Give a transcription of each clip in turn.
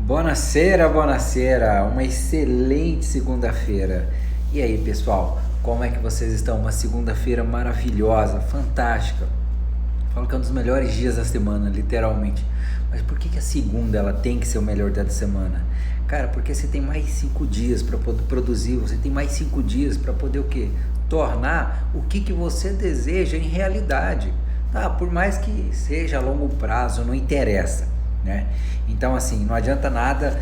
Buonasera, buonasera, uma excelente segunda-feira. E aí, pessoal, como é que vocês estão? Uma segunda-feira maravilhosa, fantástica. Falo que é um dos melhores dias da semana, literalmente. Mas por que a segunda ela tem que ser o melhor dia da semana? Cara, porque você tem mais 5 dias para poder produzir, você tem mais 5 dias para poder o quê? Tornar o que você deseja em realidade. Tá? Por mais que seja a longo prazo, não interessa, né? Então assim, não adianta nada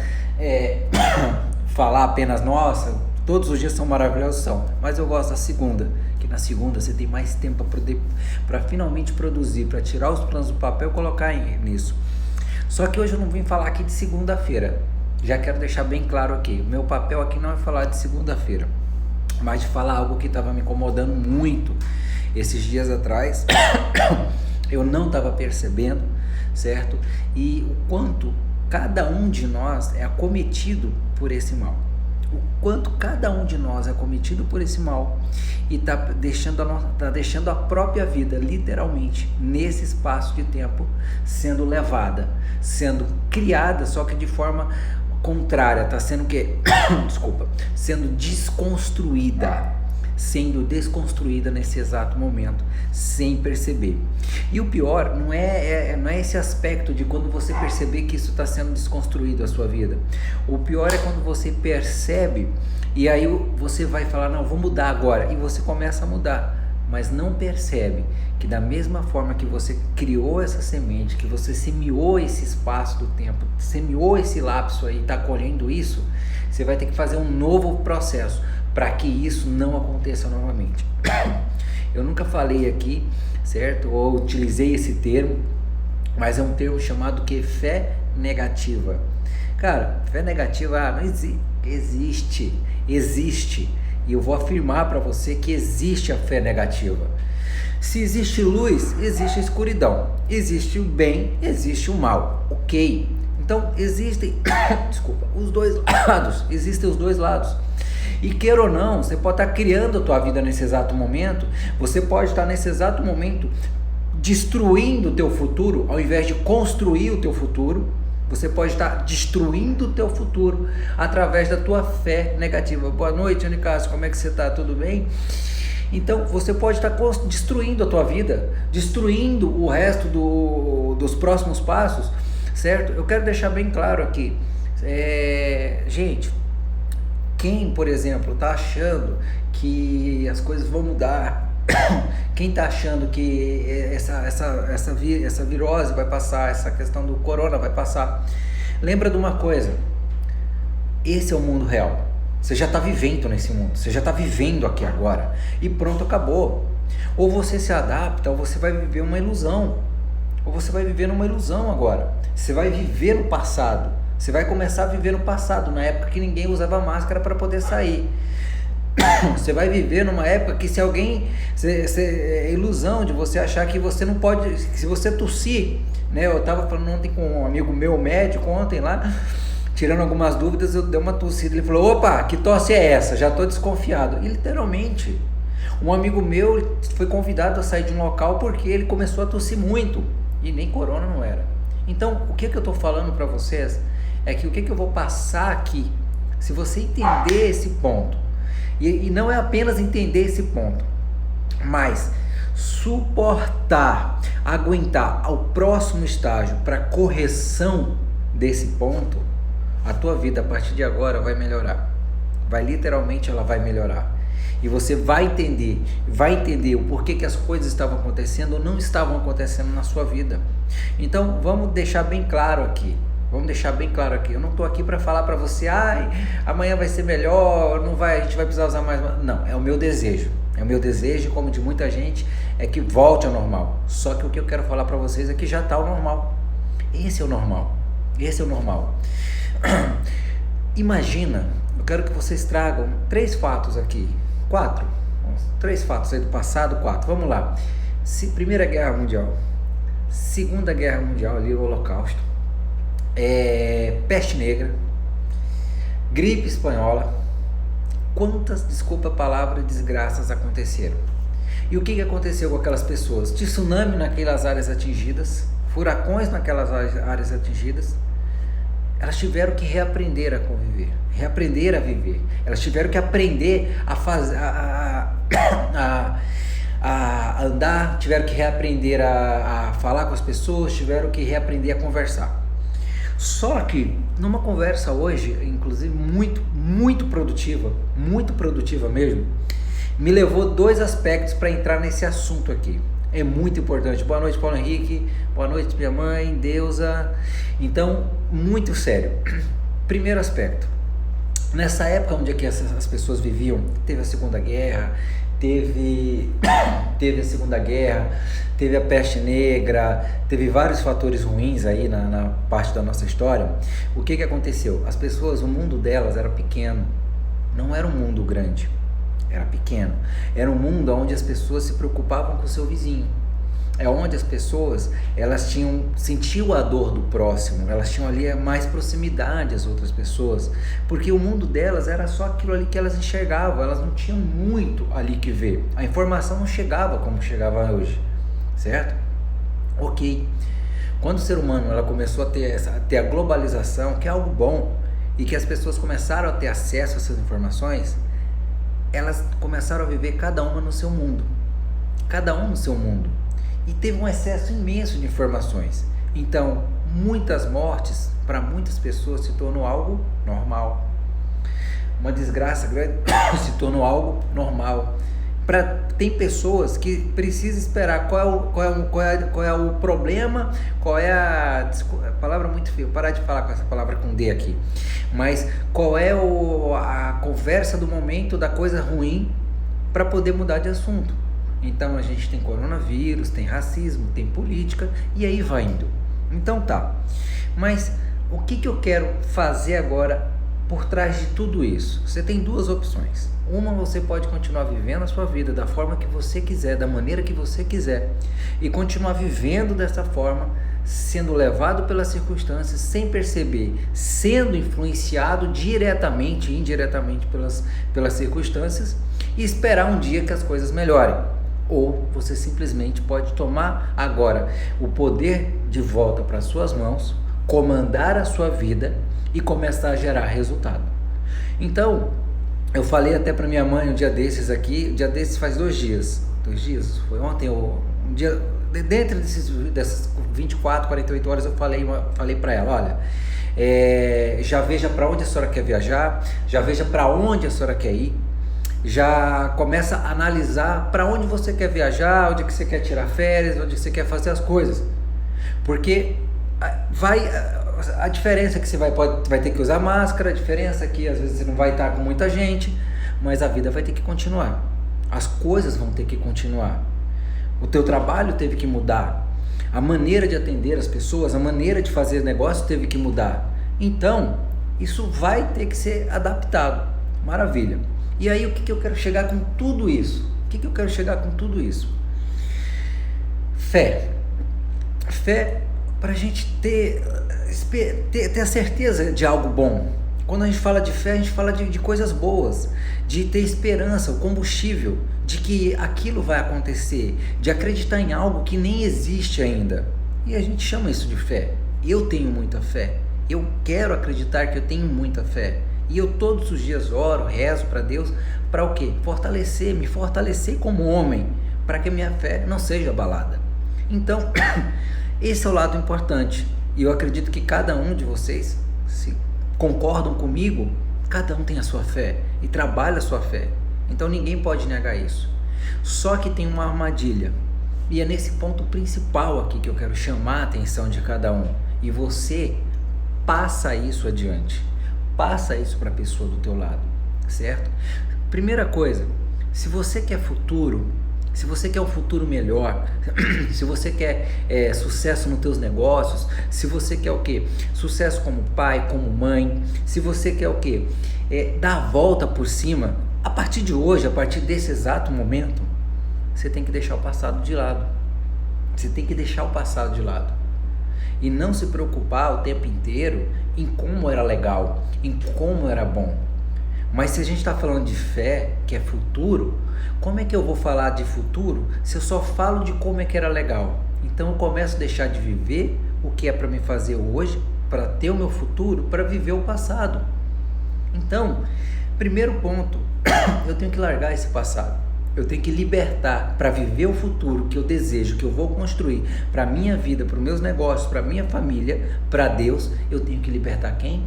falar apenas, nossa, todos os dias são maravilhosos, são, mas eu gosto da segunda, que na segunda você tem mais tempo para finalmente produzir, para tirar os planos do papel e colocar nisso. Só que hoje eu não vim falar aqui de segunda-feira, já quero deixar bem claro aqui, o meu papel aqui não é falar de segunda-feira, mas de falar algo que estava me incomodando muito esses dias atrás. Eu não estava percebendo, certo? E o quanto cada um de nós é acometido por esse mal. O quanto cada um de nós é acometido por esse mal e está deixando a própria vida, literalmente, nesse espaço de tempo, sendo levada, sendo criada, só que de forma contrária, está sendo que, desculpa, sendo desconstruída nesse exato momento, sem perceber. E o pior não é esse aspecto de quando você perceber que isso está sendo desconstruído a sua vida. O pior é quando você percebe e aí você vai falar, não, vou mudar agora, e você começa a mudar, mas não percebe que da mesma forma que você criou essa semente, que você semeou esse espaço do tempo, semeou esse lapso aí, está colhendo isso, você vai ter que fazer um novo processo para que isso não aconteça novamente. Eu nunca falei aqui, certo? Ou utilizei esse termo, mas é um termo chamado que fé negativa. Cara, fé negativa, não existe. E eu vou afirmar para você que existe a fé negativa. Se existe luz, existe escuridão. Existe o bem, existe o mal. Ok? Então existem, os dois lados. Existem os dois lados. E queira ou não, você pode estar criando a tua vida nesse exato momento, você pode estar nesse exato momento destruindo o teu futuro, ao invés de construir o teu futuro, você pode estar destruindo o teu futuro através da tua fé negativa. Boa noite, Anicácio, como é que você está? Tudo bem? Então, você pode estar destruindo a tua vida, destruindo o resto dos próximos passos, certo? Eu quero deixar bem claro aqui, gente, quem, por exemplo, está achando que as coisas vão mudar, quem está achando que essa virose vai passar, essa questão do corona vai passar, lembra de uma coisa, esse é o mundo real, você já está vivendo nesse mundo, você já está vivendo aqui agora, e pronto, acabou. Ou você se adapta, ou você vai viver uma ilusão, agora, você vai viver no passado. Você vai começar a viver no passado, na época que ninguém usava máscara para poder sair. Você vai viver numa época que é ilusão de você achar que você não pode, se você tossir, né? Eu estava falando ontem com um amigo meu, médico, ontem lá, tirando algumas dúvidas, eu dei uma tossida, ele falou, opa, que tosse é essa? Já estou desconfiado. E literalmente, um amigo meu foi convidado a sair de um local porque ele começou a tossir muito, e nem corona não era. Então, o que eu estou falando para vocês é que o que eu vou passar aqui, se você entender esse ponto, e não é apenas entender esse ponto, mas suportar, aguentar ao próximo estágio para correção desse ponto, a tua vida a partir de agora vai melhorar, literalmente ela vai melhorar, e você vai entender o porquê que as coisas estavam acontecendo ou não estavam acontecendo na sua vida. Então vamos deixar bem claro aqui, eu não estou aqui para falar para você, amanhã vai ser melhor, a gente vai precisar usar mais, não, é o meu desejo, como de muita gente, é que volte ao normal, só que o que eu quero falar para vocês é que já está o normal, esse é o normal, imagina, eu quero que vocês tragam 3 fatos aqui, 4, 3 fatos aí do passado, 4, vamos lá, Primeira Guerra Mundial, Segunda Guerra Mundial, ali o Holocausto, peste negra, gripe espanhola, quantas, desculpa a palavra, desgraças aconteceram. E o que aconteceu com aquelas pessoas? Tsunami naquelas áreas atingidas, furacões naquelas áreas atingidas, elas tiveram que reaprender a conviver, reaprender a viver. Elas tiveram que aprender a fazer, a andar, tiveram que reaprender a falar com as pessoas, tiveram que reaprender a conversar. Só que numa conversa hoje, inclusive muito produtiva mesmo, me levou 2 aspectos para entrar nesse assunto aqui. É muito importante. Boa noite, Paulo Henrique. Boa noite, minha mãe, Deusa. Então, muito sério. Primeiro aspecto. Nessa época onde aqui as pessoas viviam, teve a Segunda Guerra, teve a Segunda Guerra, teve a peste negra, teve vários fatores ruins aí na parte da nossa história. O que aconteceu? As pessoas, o mundo delas era pequeno, não era um mundo grande, era pequeno. Era um mundo onde as pessoas se preocupavam com o seu vizinho. É onde as pessoas, elas sentiam a dor do próximo, elas tinham ali mais proximidade às outras pessoas, porque o mundo delas era só aquilo ali que elas enxergavam, elas não tinham muito ali que ver, a informação não chegava como chegava hoje, certo? Ok, quando o ser humano ela começou a ter a globalização, que é algo bom, e que as pessoas começaram a ter acesso a essas informações, elas começaram a viver cada uma no seu mundo, cada um no seu mundo. E teve um excesso imenso de informações. Então, muitas mortes para muitas pessoas se tornou algo normal. Uma desgraça grande se tornou algo normal. Tem pessoas que precisam esperar qual é o problema, qual é a palavra muito feia, parar de falar com essa palavra com D aqui, mas qual é a conversa do momento da coisa ruim para poder mudar de assunto. Então a gente tem coronavírus, tem racismo, tem política e aí vai indo. Então tá, mas o que eu quero fazer agora por trás de tudo isso? Você tem 2 opções. Uma, você pode continuar vivendo a sua vida da forma que você quiser, da maneira que você quiser, e continuar vivendo dessa forma, sendo levado pelas circunstâncias, sem perceber, sendo influenciado diretamente e indiretamente pelas circunstâncias, e esperar um dia que as coisas melhorem. Ou você simplesmente pode tomar agora o poder de volta para as suas mãos, comandar a sua vida e começar a gerar resultado. Então, eu falei até para minha mãe um dia desses faz 2 dias, foi ontem, um dia, dentro dessas 24, 48 horas eu falei para ela, olha, já veja para onde a senhora quer viajar, já veja para onde a senhora quer ir, já começa a analisar para onde você quer viajar, onde que você quer tirar férias, onde você quer fazer as coisas, porque a diferença é que você vai ter que usar máscara, a diferença é que às vezes você não vai estar com muita gente, mas a vida vai ter que continuar, as coisas vão ter que continuar, o teu trabalho teve que mudar, a maneira de atender as pessoas, a maneira de fazer negócio teve que mudar, então isso vai ter que ser adaptado. Maravilha. E aí o que eu quero chegar com tudo isso? Fé para a gente ter a certeza de algo bom. Quando a gente fala de fé, a gente fala de coisas boas, de ter esperança, o combustível, de que aquilo vai acontecer, de acreditar em algo que nem existe ainda. E a gente chama isso de fé. Eu tenho muita fé, eu quero acreditar que eu tenho muita fé. E eu todos os dias oro, rezo para Deus, para o quê? Me fortalecer como homem, para que a minha fé não seja abalada. Então, esse é o lado importante. E eu acredito que cada um de vocês, se concordam comigo, cada um tem a sua fé e trabalha a sua fé. Então ninguém pode negar isso. Só que tem uma armadilha. E é nesse ponto principal aqui que eu quero chamar a atenção de cada um. E você passa isso adiante. Passa isso para a pessoa do teu lado, certo? Primeira coisa, se você quer futuro, se você quer um futuro melhor, se você quer sucesso nos teus negócios, se você quer o quê? Sucesso como pai, como mãe, se você quer o quê? Dar a volta por cima, a partir de hoje, a partir desse exato momento, você tem que deixar o passado de lado. Você tem que deixar o passado de lado. E não se preocupar o tempo inteiro em como era legal, em como era bom. Mas se a gente está falando de fé, que é futuro, como é que eu vou falar de futuro se eu só falo de como é que era legal? Então eu começo a deixar de viver o que é para me fazer hoje, para ter o meu futuro para viver o passado. Então, primeiro ponto, eu tenho que largar esse passado. Eu tenho que libertar para viver o futuro que eu desejo, que eu vou construir para a minha vida, para os meus negócios, para a minha família, para Deus. Eu tenho que libertar quem?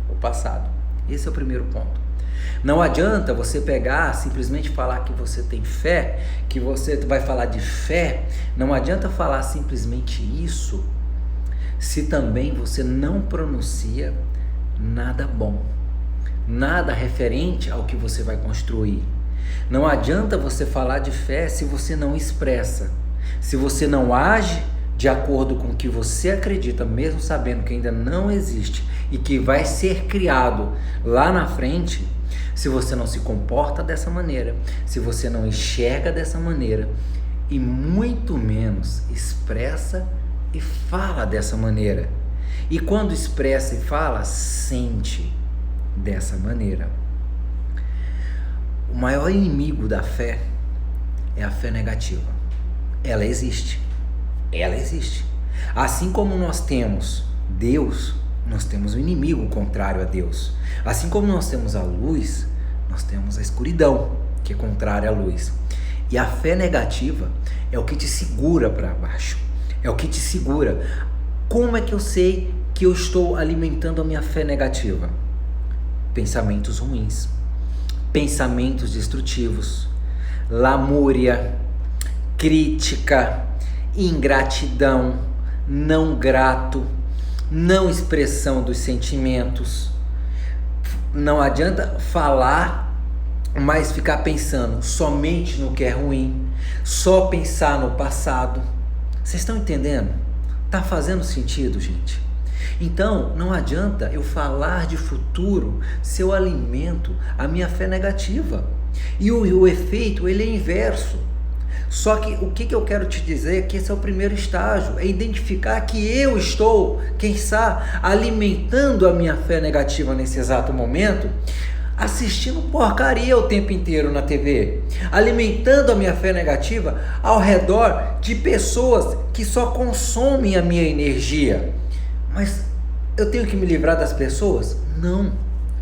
O passado. Esse é o primeiro ponto. Não adianta você pegar, simplesmente falar que você tem fé, que você vai falar de fé. Não adianta falar simplesmente isso, se também você não pronuncia nada bom, nada referente ao que você vai construir. Não adianta você falar de fé se você não expressa, se você não age de acordo com o que você acredita, mesmo sabendo que ainda não existe e que vai ser criado lá na frente. Se você não se comporta dessa maneira, se você não enxerga dessa maneira e muito menos expressa e fala dessa maneira. E quando expressa e fala, sente dessa maneira. O maior inimigo da fé é a fé negativa. Ela existe. Ela existe. Assim como nós temos Deus, nós temos o inimigo contrário a Deus. Assim como nós temos a luz, nós temos a escuridão, que é contrária à luz. E a fé negativa é o que te segura para baixo. É o que te segura. Como é que eu sei que eu estou alimentando a minha fé negativa? Pensamentos ruins, pensamentos destrutivos, lamúria, crítica, ingratidão, não grato, não expressão dos sentimentos. Não adianta falar, mas ficar pensando somente no que é ruim, só pensar no passado. Vocês estão entendendo? Tá fazendo sentido, gente? Então, não adianta eu falar de futuro se eu alimento a minha fé negativa. E o efeito, ele é inverso. Só que o que eu quero te dizer é que esse é o primeiro estágio, é identificar que eu estou, quem sabe, alimentando a minha fé negativa nesse exato momento, assistindo porcaria o tempo inteiro na TV, alimentando a minha fé negativa ao redor de pessoas que só consomem a minha energia. Mas eu tenho que me livrar das pessoas? Não,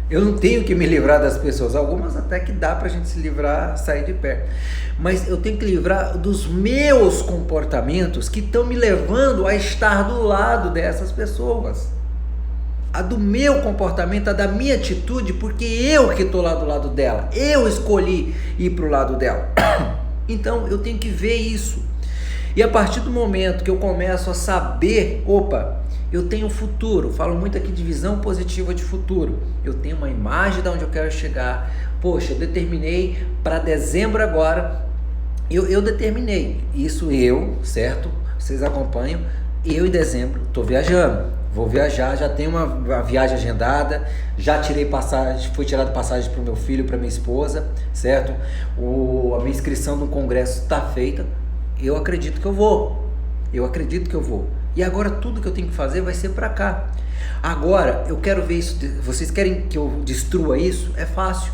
eu não tenho que me livrar das pessoas. Algumas até que dá pra gente se livrar, sair de perto. Mas eu tenho que livrar dos meus comportamentos que estão me levando a estar do lado dessas pessoas. A do meu comportamento, a da minha atitude, porque eu que estou lá do lado dela. Eu escolhi ir pro lado dela. Então eu tenho que ver isso. E a partir do momento que eu começo a saber, opa, eu tenho um futuro, falo muito aqui de visão positiva de futuro, eu tenho uma imagem de onde eu quero chegar, poxa, eu determinei para dezembro agora, eu determinei, isso certo? Vocês acompanham, eu em dezembro estou viajando, vou viajar, já tenho uma viagem agendada, já tirei passagem, fui tirado passagem para o meu filho, para minha esposa, certo? A minha inscrição no congresso está feita, eu acredito que eu vou. E agora tudo que eu tenho que fazer vai ser para cá. Agora eu quero ver isso. Vocês querem que eu destrua isso? É fácil.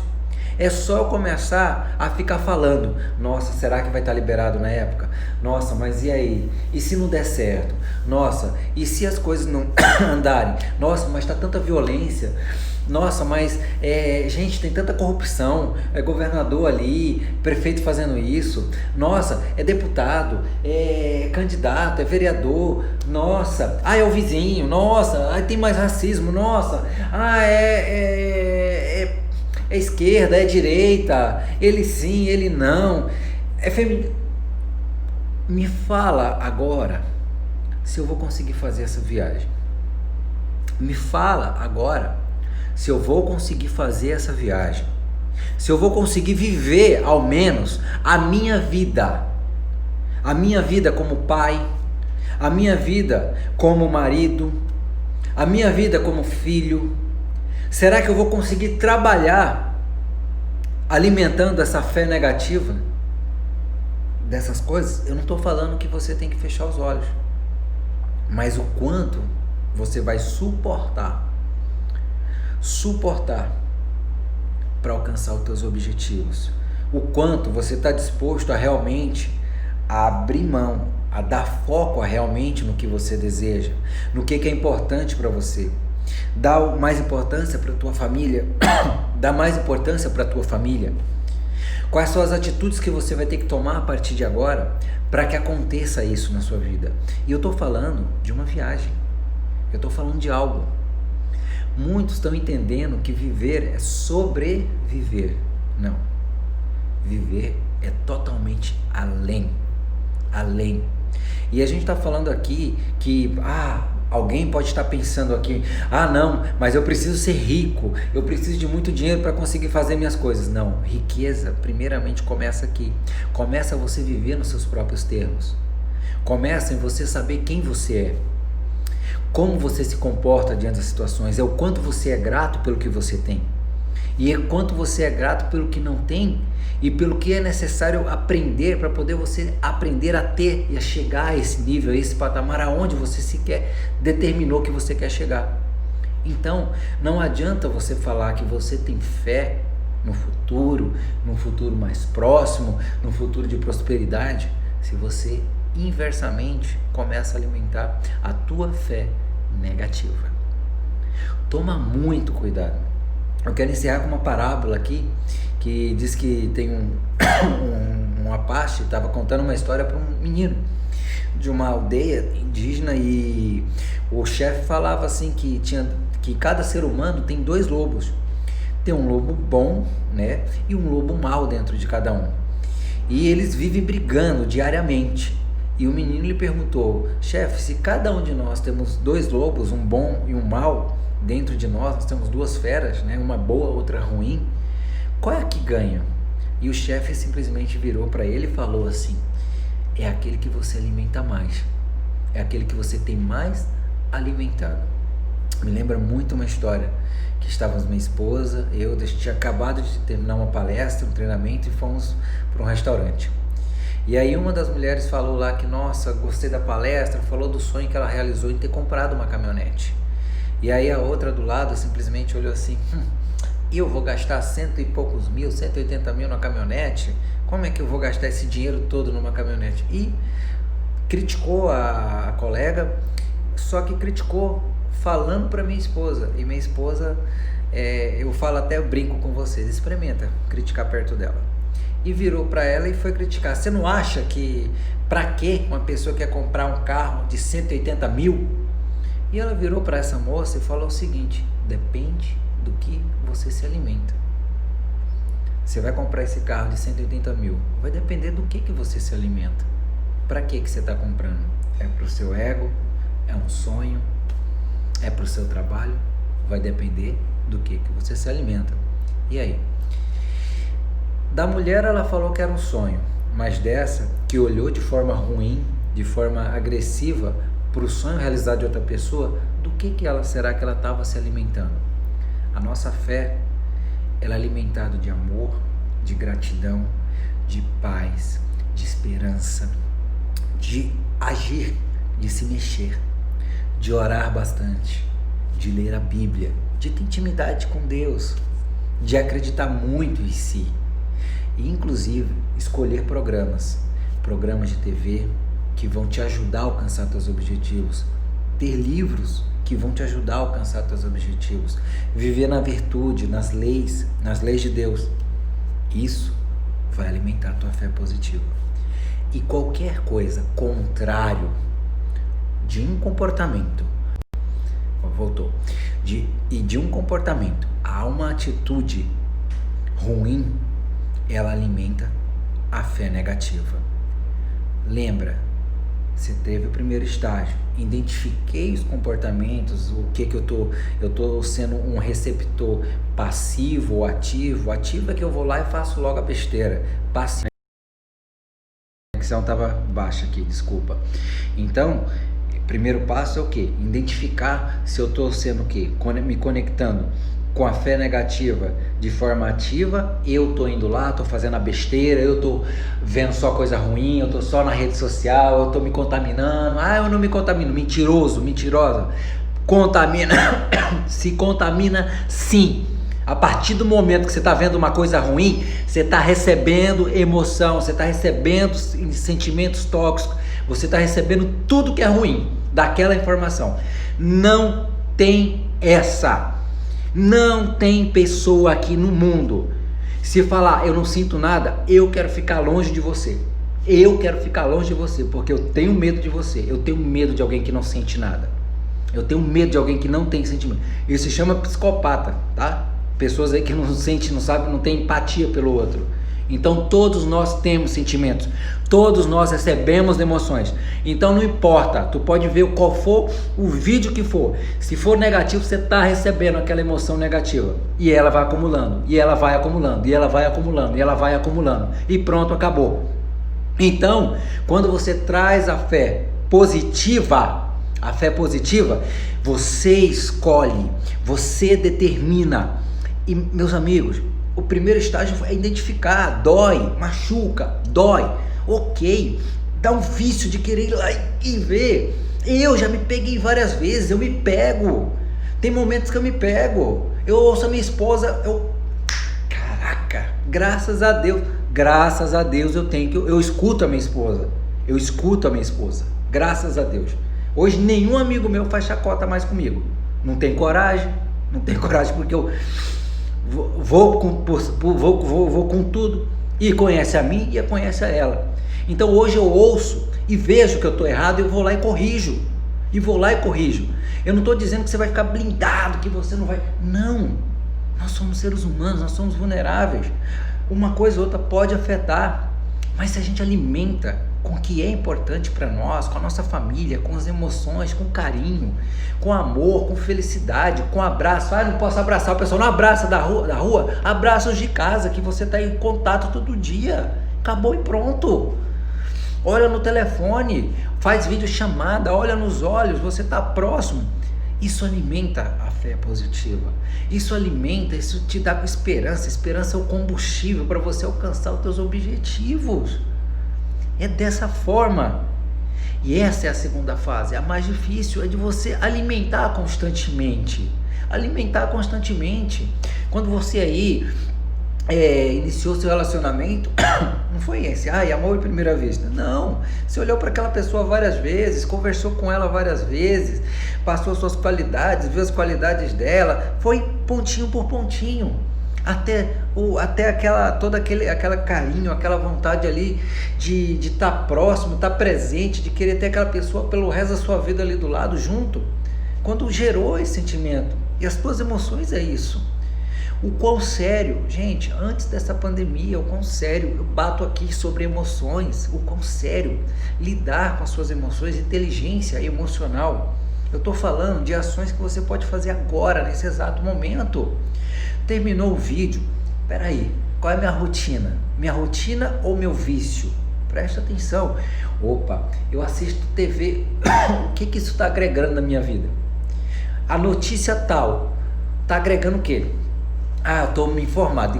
É só eu começar a ficar falando. Nossa, será que vai estar liberado na época? Nossa, mas e aí? E se não der certo? Nossa, e se as coisas não andarem? Nossa, mas está tanta violência. Nossa, mas gente, tem tanta corrupção, é governador ali, prefeito fazendo isso, nossa, é deputado, é candidato, é vereador, nossa, é o vizinho, nossa, tem mais racismo, nossa, é esquerda, é direita, ele sim, ele não, é feminino. Me fala agora se eu vou conseguir fazer essa viagem. Me fala agora se eu vou conseguir fazer essa viagem, se eu vou conseguir viver ao menos a minha vida como pai, a minha vida como marido, a minha vida como filho. Será que eu vou conseguir trabalhar alimentando essa fé negativa dessas coisas? Eu não estou falando que você tem que fechar os olhos, mas o quanto você vai suportar para alcançar os teus objetivos, o quanto você está disposto a realmente abrir mão, a dar foco realmente no que você deseja, no que é importante para você. Dá mais importância para a tua família, dá mais importância para a tua família. Quais são as atitudes que você vai ter que tomar a partir de agora para que aconteça isso na sua vida? E eu estou falando de uma viagem, eu estou falando de algo. Muitos estão entendendo que viver é sobreviver. Não. Viver é totalmente além. Além. E a gente está falando aqui que alguém pode estar pensando aqui, não, mas eu preciso ser rico, eu preciso de muito dinheiro para conseguir fazer minhas coisas. Não, riqueza primeiramente começa aqui. Começa você viver nos seus próprios termos. Começa em você saber quem você é. Como você se comporta diante das situações, é o quanto você é grato pelo que você tem. E é quanto você é grato pelo que não tem e pelo que é necessário aprender para poder você aprender a ter e a chegar a esse nível, a esse patamar aonde você sequer determinou que você quer chegar. Então, não adianta você falar que você tem fé no futuro, num futuro mais próximo, num futuro de prosperidade, se você inversamente começa a alimentar a tua fé negativa. Toma muito cuidado. Eu quero encerrar com uma parábola aqui, que diz que tem um Apache estava contando uma história para um menino de uma aldeia indígena, e o chefe falava assim que cada ser humano tem 2 lobos. Tem um lobo bom, né, e um lobo mau dentro de cada um. E eles vivem brigando diariamente. E o menino lhe perguntou: chefe, se cada um de nós temos 2 lobos, um bom e um mau, dentro de nós temos 2 feras, né? Uma boa, outra ruim, qual é a que ganha? E o chefe simplesmente virou para ele e falou assim: é aquele que você alimenta mais, é aquele que você tem mais alimentado. Me lembra muito uma história que estávamos minha esposa, a gente tinha acabado de terminar uma palestra, um treinamento, e fomos para um restaurante. E aí uma das mulheres falou lá que, nossa, gostei da palestra, falou do sonho que ela realizou em ter comprado uma caminhonete. E aí a outra do lado simplesmente olhou assim: eu vou gastar 100 e poucos mil, 180 mil na caminhonete? Como é que eu vou gastar esse dinheiro todo numa caminhonete? E criticou a colega, só que criticou falando para minha esposa. E minha esposa, eu falo até, eu brinco com vocês, experimenta criticar perto dela. E virou para ela e foi criticar: você não acha que, para que uma pessoa quer comprar um carro de 180 mil? E ela virou para essa moça e falou o seguinte: depende do que você se alimenta. Você vai comprar esse carro de 180 mil, vai depender do que você se alimenta. Para que você está comprando? É para o seu ego? É um sonho? É para o seu trabalho? Vai depender do que você se alimenta. E aí? Da mulher ela falou que era um sonho, mas dessa que olhou de forma ruim, de forma agressiva para o sonho realizado de outra pessoa, do que será que ela estava se alimentando? A nossa fé, ela é alimentada de amor, de gratidão, de paz, de esperança, de agir, de se mexer, de orar bastante, de ler a Bíblia, de ter intimidade com Deus, de acreditar muito em si. E inclusive escolher programas de TV que vão te ajudar a alcançar teus objetivos, ter livros que vão te ajudar a alcançar teus objetivos, viver na virtude, nas leis de Deus. Isso vai alimentar a tua fé positiva. E qualquer coisa contrário de um comportamento, de um comportamento a uma atitude ruim, ela alimenta a fé negativa. Lembra, você teve o primeiro estágio, identifiquei os comportamentos, o que eu tô sendo um receptor passivo ou ativo. Ativo é que eu vou lá e faço logo a besteira. Passivo, a conexão estava baixa aqui, desculpa. Então, primeiro passo é o quê? Identificar se eu estou sendo o quê? Me conectando com a fé negativa de forma ativa. Eu tô indo lá, tô fazendo a besteira, eu tô vendo só coisa ruim, eu tô só na rede social, eu tô me contaminando. Eu não me contamino. Mentiroso, mentirosa. Contamina. Se contamina sim. A partir do momento que você está vendo uma coisa ruim, você está recebendo emoção, você está recebendo sentimentos tóxicos, Você está recebendo tudo que é ruim daquela informação. Não tem essa. Não tem pessoa aqui no mundo. Se falar, eu não sinto nada, eu quero ficar longe de você. Eu quero ficar longe de você, porque eu tenho medo de você. Eu tenho medo de alguém que não sente nada. Eu tenho medo de alguém que não tem sentimento. Isso se chama psicopata, tá? Pessoas aí que não sente, não sabe, não tem empatia pelo outro. Então todos nós temos sentimentos. Todos nós recebemos emoções. Então não importa, tu pode ver qual for o vídeo que for. Se for negativo, você está recebendo aquela emoção negativa. E ela vai acumulando, e ela vai acumulando, e ela vai acumulando, e ela vai acumulando. E pronto, acabou. Então, quando você traz a fé positiva, você escolhe, você determina. E meus amigos, o primeiro estágio é identificar, dói, machuca, dói, ok, dá um vício de querer ir lá e ver. Eu já me peguei várias vezes, eu me pego, tem momentos que eu me pego, eu ouço a minha esposa, caraca, graças a Deus eu escuto a minha esposa, graças a Deus. Hoje nenhum amigo meu faz chacota mais comigo, não tem coragem porque eu vou com tudo, e conhece a mim e conhece a ela. Então hoje eu ouço e vejo que eu estou errado, eu vou lá e corrijo, eu não estou dizendo que você vai ficar blindado, que você não vai, não, nós somos seres humanos, nós somos vulneráveis, uma coisa ou outra pode afetar, mas se a gente alimenta com o que é importante para nós, com a nossa família, com as emoções, com carinho, com amor, com felicidade, com abraço. Não posso abraçar, o pessoal não abraça da rua, abraça os de casa, que você está em contato todo dia, acabou e pronto. Olha no telefone, faz videochamada, olha nos olhos, você está próximo. Isso alimenta a fé positiva, isso te dá esperança. Esperança é o combustível para você alcançar os teus objetivos. É dessa forma. E essa é a segunda fase, a mais difícil, é de você alimentar constantemente. Quando você aí iniciou seu relacionamento, não foi esse, amor à primeira vista, não, você olhou para aquela pessoa várias vezes, conversou com ela várias vezes, passou suas qualidades, viu as qualidades dela, foi pontinho por pontinho, até aquela carinho, aquela vontade ali de estar próximo, estar presente, de querer ter aquela pessoa pelo resto da sua vida ali do lado, junto, quando gerou esse sentimento. E as tuas emoções é isso. O quão sério, gente, antes dessa pandemia, o quão sério, eu bato aqui sobre emoções, o quão sério lidar com as suas emoções, inteligência emocional. Eu estou falando de ações que você pode fazer agora, nesse exato momento. Terminou o vídeo, peraí, qual é a minha rotina? Minha rotina ou meu vício? Presta atenção. Opa, eu assisto TV, o que isso está agregando na minha vida? A notícia tal, está agregando o quê? Eu estou me informado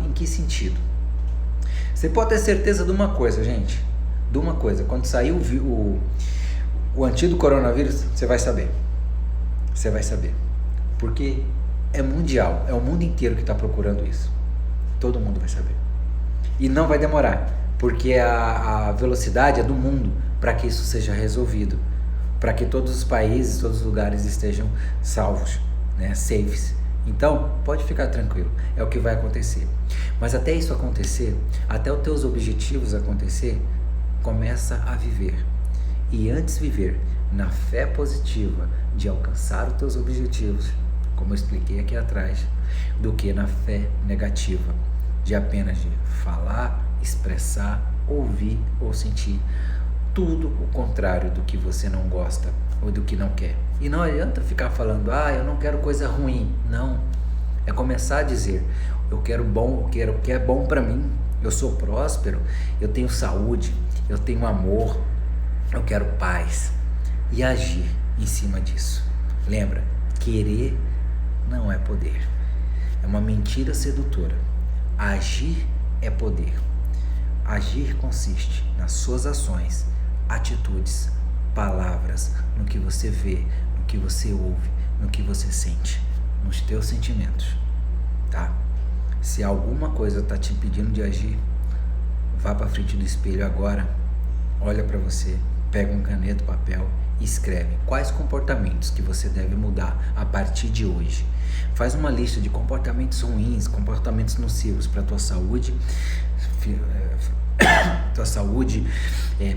em que sentido? Você pode ter certeza de uma coisa, gente, quando sair o antídoto coronavírus, você vai saber, porque é mundial, é o mundo inteiro que está procurando isso, todo mundo vai saber, e não vai demorar, porque a velocidade é do mundo para que isso seja resolvido, para que todos os países, todos os lugares estejam salvos, né, safes. Então, pode ficar tranquilo, é o que vai acontecer. Mas até isso acontecer, até os teus objetivos acontecer, começa a viver. E antes viver na fé positiva de alcançar os teus objetivos, como eu expliquei aqui atrás, do que na fé negativa, de apenas de falar, expressar, ouvir ou sentir tudo o contrário do que você não gosta ou do que não quer. E não adianta ficar falando, eu não quero coisa ruim. Não, é começar a dizer, eu quero bom, eu quero o que é bom para mim, eu sou próspero, eu tenho saúde, eu tenho amor, eu quero paz, e agir em cima disso. Lembra, querer não é poder, é uma mentira sedutora. Agir é poder. Agir consiste nas suas ações, atitudes, palavras, no que você vê, no que você ouve, no que você sente, nos teus sentimentos, tá? Se alguma coisa está te impedindo de agir, vá para frente do espelho agora, olha para você Pega um caneta, papel e escreve quais comportamentos que você deve mudar a partir de hoje. Faz uma lista de comportamentos ruins, comportamentos nocivos para a tua saúde,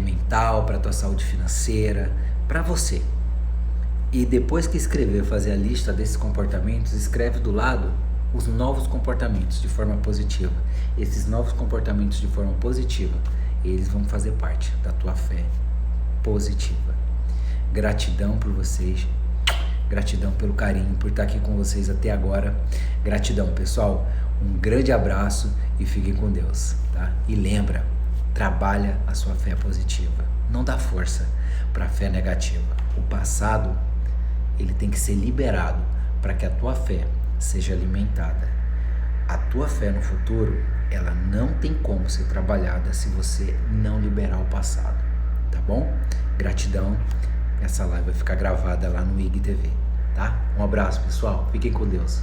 mental, para a tua saúde financeira, para você. E depois que escrever, fazer a lista desses comportamentos, escreve do lado os novos comportamentos de forma positiva. Esses novos comportamentos de forma positiva, eles vão fazer parte da tua fé positiva. Gratidão por vocês, gratidão pelo carinho, por estar aqui com vocês até agora. Gratidão, pessoal. Um grande abraço e fiquem com Deus, tá? E lembra, trabalha a sua fé positiva. Não dá força para a fé negativa. O passado, ele tem que ser liberado para que a tua fé seja alimentada. A tua fé no futuro, ela não tem como ser trabalhada se você não liberar o passado, tá bom? Gratidão. Essa live vai ficar gravada lá no IGTV, tá? Um abraço, pessoal. Fiquem com Deus.